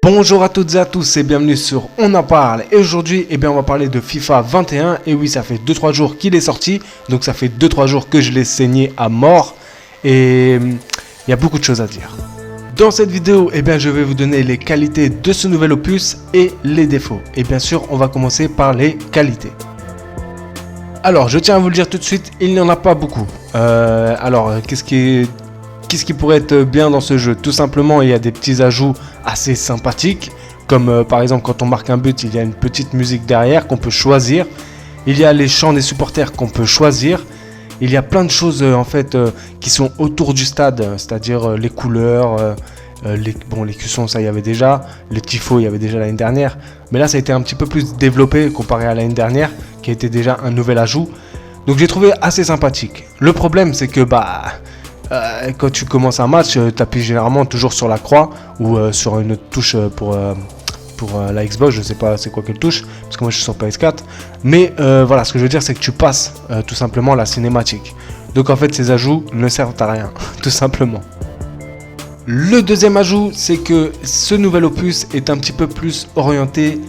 Bonjour à toutes et à tous et bienvenue sur On en parle. Et aujourd'hui, on va parler de FIFA 21. Et oui, ça fait 2-3 jours qu'il est sorti. Donc ça fait 2-3 jours que je l'ai saigné à mort. Et il y a beaucoup de choses à dire. Dans cette vidéo, je vais vous donner les qualités de ce nouvel opus et les défauts. Et bien sûr, on va commencer par les qualités. Alors, je tiens à vous le dire tout de suite, il n'y en a pas beaucoup. Qu'est-ce qui pourrait être bien dans ce jeu? Tout simplement, il y a des petits ajouts assez sympathiques, comme par exemple quand on marque un but, il y a une petite musique derrière qu'on peut choisir. Il y a les chants des supporters qu'on peut choisir. Il y a plein de choses qui sont autour du stade, c'est-à-dire les couleurs, les cuissons, ça il y avait déjà, les tifos il y avait déjà l'année dernière. Mais là ça a été un petit peu plus développé comparé à l'année dernière, qui était déjà un nouvel ajout. Donc j'ai trouvé assez sympathique. Le problème c'est que quand tu commences un match, tu appuies généralement toujours sur la croix ou sur une touche pour la Xbox, je sais pas c'est quoi quelle touche, parce que moi je suis sur PS4. Mais ce que je veux dire c'est que tu passes tout simplement la cinématique. Donc en fait ces ajouts ne servent à rien, tout simplement. Le deuxième ajout, c'est que ce nouvel opus est un petit peu plus orienté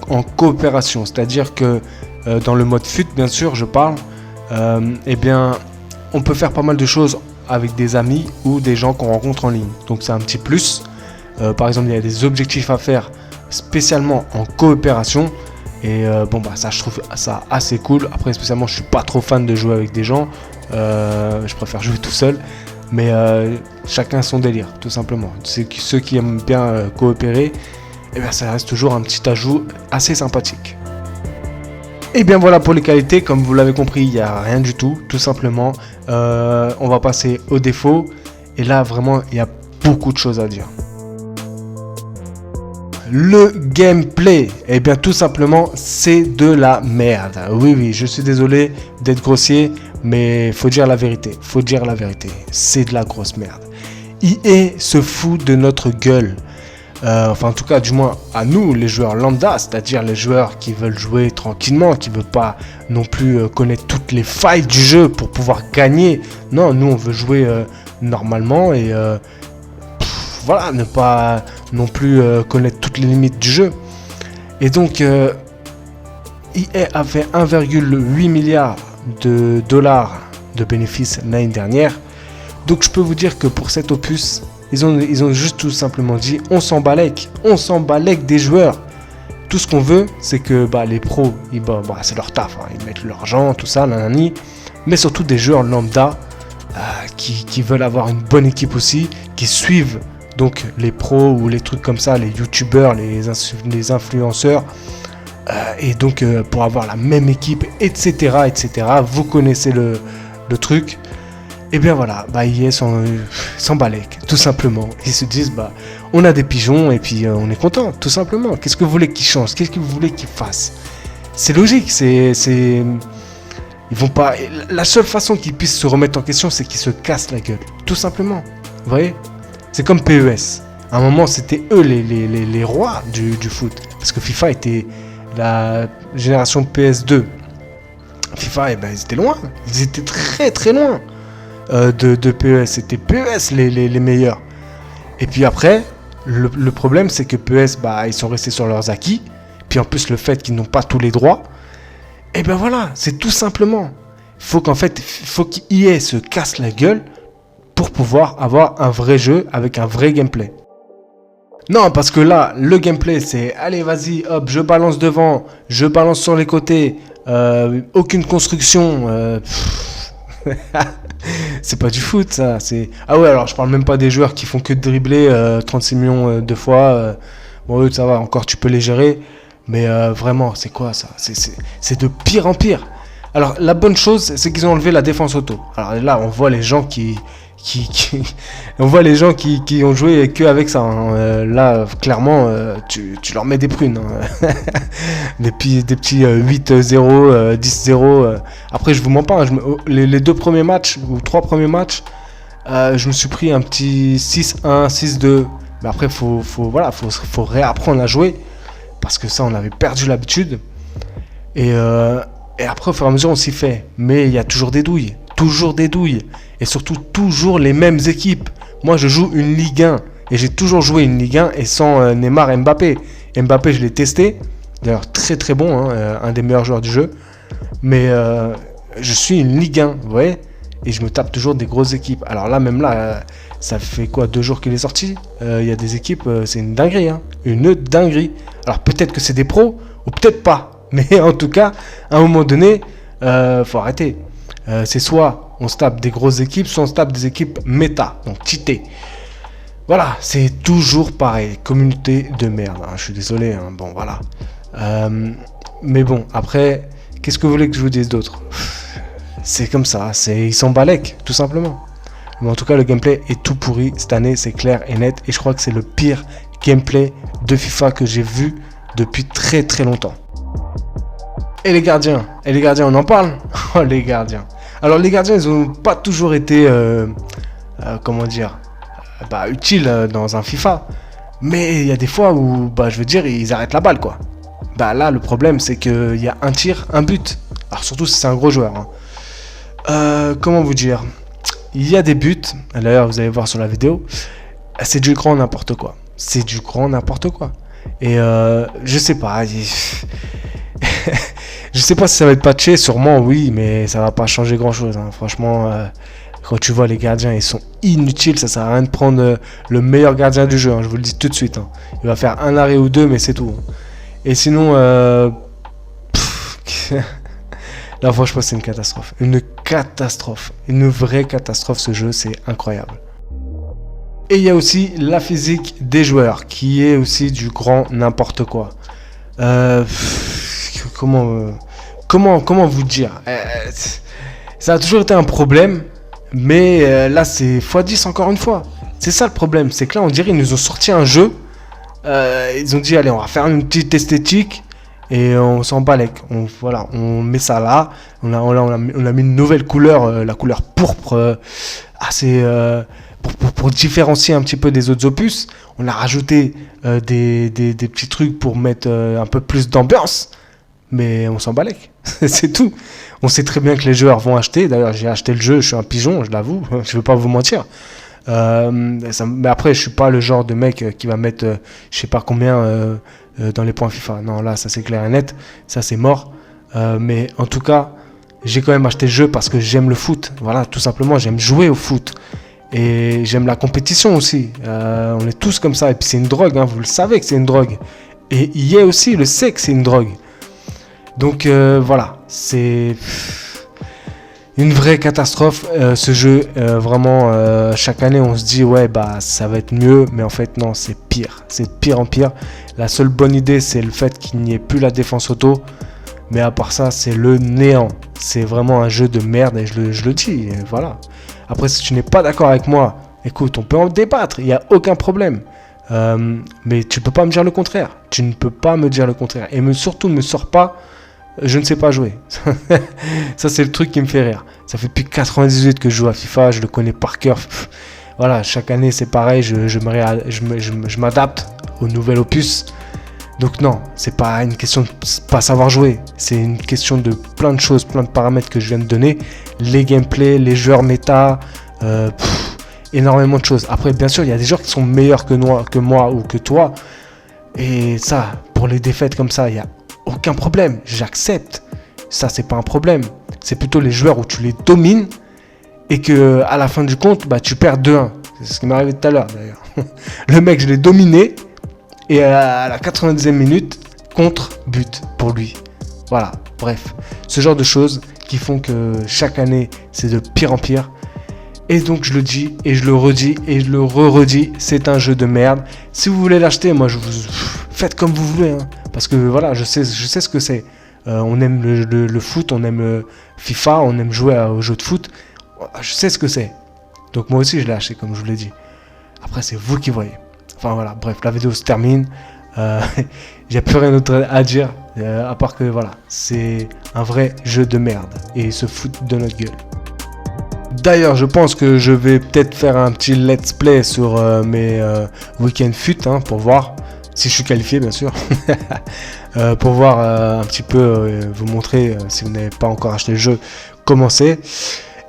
en coopération. C'est-à-dire que dans le mode FUT, bien sûr, je parle, on peut faire pas mal de choses avec des amis ou des gens qu'on rencontre en ligne. Donc c'est un petit plus. Par exemple, il y a des objectifs à faire spécialement en coopération. Et ça, je trouve ça assez cool. Après, spécialement, je suis pas trop fan de jouer avec des gens. Je préfère jouer tout seul. Mais chacun son délire, tout simplement. Ceux qui aiment bien coopérer, ça reste toujours un petit ajout assez sympathique. Et bien voilà pour les qualités, comme vous l'avez compris, il n'y a rien du tout simplement. On va passer aux défauts. Et là, vraiment, il y a beaucoup de choses à dire. Le gameplay, tout simplement, c'est de la merde. Oui, je suis désolé d'être grossier, mais faut dire la vérité. C'est de la grosse merde. EA se fout de notre gueule. En tout cas, du moins à nous, les joueurs lambda, c'est-à-dire les joueurs qui veulent jouer tranquillement, qui ne veulent pas non plus connaître toutes les failles du jeu pour pouvoir gagner. Non, nous, on veut jouer normalement et ne pas non plus connaître toutes les limites du jeu. Et donc, EA a fait 1,8 milliard de dollars de bénéfices l'année dernière. Donc, je peux vous dire que pour cet opus, ils ont juste tout simplement dit on s'en balèque des joueurs. Tout ce qu'on veut, c'est que les pros, c'est leur taf, ils mettent leur argent, tout ça, nanani. Mais surtout des joueurs lambda qui veulent avoir une bonne équipe aussi, qui suivent donc les pros ou les trucs comme ça, les youtubeurs, les influenceurs. Et donc pour avoir la même équipe, etc. Vous connaissez le truc. EA s'en balèque, tout simplement. Ils se disent, on a des pigeons et puis on est content, tout simplement. Qu'est-ce que vous voulez qu'ils changent? Qu'est-ce que vous voulez qu'ils fassent? C'est logique, ils vont pas... La seule façon qu'ils puissent se remettre en question, c'est qu'ils se cassent la gueule, tout simplement. Vous voyez? C'est comme PES. À un moment, c'était eux les rois du foot. Parce que FIFA était la génération PS2. FIFA, ils étaient loin. Ils étaient très très loin. De PES, c'était PES les meilleurs. Et puis après, le problème c'est que PES, ils sont restés sur leurs acquis. Puis en plus le fait qu'ils n'ont pas tous les droits. C'est tout simplement. Faut qu'EA se casse la gueule pour pouvoir avoir un vrai jeu avec un vrai gameplay. Non, parce que là, le gameplay c'est allez vas-y, hop, je balance devant, je balance sur les côtés, aucune construction. C'est pas du foot ça, alors je parle même pas des joueurs qui font que de dribbler 36 millions de fois. Ça va, encore tu peux les gérer. Mais vraiment, c'est quoi ça? C'est de pire en pire. Alors la bonne chose, c'est qu'ils ont enlevé la défense auto. Alors là, on voit les gens qui ont joué que avec ça. Là, clairement, tu leur mets des prunes. des petits 8-0, 10-0. Après, je vous mens pas. Les 2 premiers matchs ou 3 premiers matchs, je me suis pris un petit 6-1, 6-2. Mais après, faut réapprendre à jouer. Parce que ça, on avait perdu l'habitude. Et après, au fur et à mesure, on s'y fait. Mais il y a toujours des douilles. Et surtout, toujours les mêmes équipes. Moi, je joue une Ligue 1 Et j'ai toujours joué une Ligue 1 et sans Neymar et Mbappé. Mbappé, je l'ai testé. D'ailleurs, très très bon, hein, un des meilleurs joueurs du jeu. Mais je suis une Ligue 1, vous voyez. Et je me tape toujours des grosses équipes. Alors là, même là, ça fait quoi, 2 jours qu'il est sorti. Il y a des équipes, c'est une dinguerie, hein. Une dinguerie. Alors peut-être que c'est des pros, ou peut-être pas. Mais en tout cas, à un moment donné, faut arrêter. C'est soit on se tape des grosses équipes, soit on se tape des équipes méta, donc cheatées. Voilà, c'est toujours pareil. Communauté de merde, hein. Je suis désolé, hein. Bon, voilà. Mais bon, après, qu'est-ce que vous voulez que je vous dise d'autre? C'est comme ça, ils s'en balèquent, tout simplement. Mais en tout cas, le gameplay est tout pourri cette année, c'est clair et net. Et je crois que c'est le pire gameplay de FIFA que j'ai vu depuis très très longtemps. Et les gardiens, on en parle? Oh, les gardiens. Alors, les gardiens, ils n'ont pas toujours été, comment dire, utiles dans un FIFA. Mais il y a des fois où, je veux dire, ils arrêtent la balle, quoi. Là, le problème, c'est qu'il y a un tir, un but. Alors, surtout si c'est un gros joueur, hein. Comment vous dire? Il y a des buts, d'ailleurs, vous allez voir sur la vidéo, c'est du grand n'importe quoi. C'est du grand n'importe quoi. Et je sais pas. Je sais pas si ça va être patché, sûrement oui, mais ça va pas changer grand chose, hein. Franchement, quand tu vois les gardiens, ils sont inutiles, ça sert à rien de prendre le meilleur gardien du jeu, hein, je vous le dis tout de suite, hein. Il va faire un arrêt ou deux, mais c'est tout. Et sinon, là franchement c'est une catastrophe. Une catastrophe. Une vraie catastrophe ce jeu, c'est incroyable. Et il y a aussi la physique des joueurs, qui est aussi du grand n'importe quoi. Comment vous dire, ça a toujours été un problème, mais là c'est x10 encore une fois. C'est ça le problème, c'est que là on dirait qu'ils nous ont sorti un jeu, ils ont dit allez on va faire une petite esthétique et on s'en balèque. On met ça là, on a mis une nouvelle couleur, la couleur pourpre, assez... Pour différencier un petit peu des autres opus, on a rajouté des petits trucs pour mettre un peu plus d'ambiance, mais on s'en balèque, c'est tout. On sait très bien que les joueurs vont acheter, d'ailleurs j'ai acheté le jeu, je suis un pigeon, je l'avoue, je ne vais pas vous mentir. Mais après, je suis pas le genre de mec qui va mettre je sais pas combien dans les points FIFA. Non, là, ça c'est clair et net, ça c'est mort. Mais en tout cas, j'ai quand même acheté le jeu parce que j'aime le foot. Voilà, tout simplement, j'aime jouer au foot. Et j'aime la compétition aussi. On est tous comme ça. Et puis c'est une drogue, hein, vous le savez que c'est une drogue. Et EA aussi le sait que c'est une drogue. Donc voilà, c'est une vraie catastrophe. Ce jeu, vraiment, chaque année on se dit ouais ça va être mieux. Mais en fait non, c'est pire. C'est de pire en pire. La seule bonne idée c'est le fait qu'il n'y ait plus la défense auto. Mais à part ça, c'est le néant. C'est vraiment un jeu de merde et je le dis, et voilà. Après, si tu n'es pas d'accord avec moi, écoute, on peut en débattre, il n'y a aucun problème. Mais tu ne peux pas me dire le contraire. Tu ne peux pas me dire le contraire. Et surtout, ne me sors pas, je ne sais pas jouer. Ça, c'est le truc qui me fait rire. Ça fait depuis 98 que je joue à FIFA, je le connais par cœur. Voilà, chaque année, c'est pareil, je m'adapte au nouvel opus. Donc non, c'est pas une question de pas savoir jouer, c'est une question de plein de choses, plein de paramètres que je viens de donner, les gameplays, les joueurs méta, énormément de choses. Après, bien sûr, il y a des joueurs qui sont meilleurs que moi ou que toi, et ça, pour les défaites comme ça, il n'y a aucun problème, j'accepte. Ça, c'est pas un problème. C'est plutôt les joueurs où tu les domines et que à la fin du compte, tu perds 2-1. C'est ce qui m'est arrivé tout à l'heure d'ailleurs. Le mec, je l'ai dominé. Et à la 90e minute, contre-but pour lui. Voilà, bref. Ce genre de choses qui font que chaque année, c'est de pire en pire. Et donc, je le dis, et je le redis, et je le re-redis, c'est un jeu de merde. Si vous voulez l'acheter, moi, faites comme vous voulez. Hein, parce que voilà, je sais ce que c'est. On aime le foot, on aime FIFA, on aime jouer aux jeux de foot. Je sais ce que c'est. Donc, moi aussi, je l'ai acheté, comme je vous l'ai dit. Après, c'est vous qui voyez. Enfin voilà, bref, la vidéo se termine. J'ai plus rien d'autre à dire, à part que voilà, c'est un vrai jeu de merde et ils se foutent de notre gueule. D'ailleurs, je pense que je vais peut-être faire un petit let's play sur mes week-end fut, hein, pour voir si je suis qualifié, bien sûr. Pour voir un petit peu, vous montrer si vous n'avez pas encore acheté le jeu, comment c'est.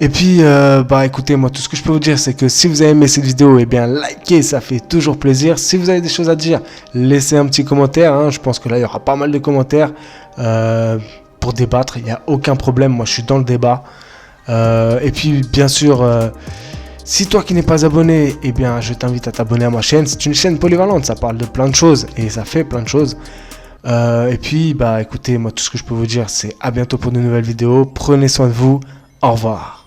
Et puis, bah écoutez, moi tout ce que je peux vous dire, c'est que si vous avez aimé cette vidéo, eh bien likez, ça fait toujours plaisir. Si vous avez des choses à dire, laissez un petit commentaire, hein. Je pense que là, il y aura pas mal de commentaires pour débattre. Il n'y a aucun problème, moi je suis dans le débat. Et puis, bien sûr, si toi qui n'es pas abonné, eh bien je t'invite à t'abonner à ma chaîne. C'est une chaîne polyvalente, ça parle de plein de choses et ça fait plein de choses. Et puis, bah écoutez, moi tout ce que je peux vous dire, c'est à bientôt pour de nouvelles vidéos. Prenez soin de vous, au revoir.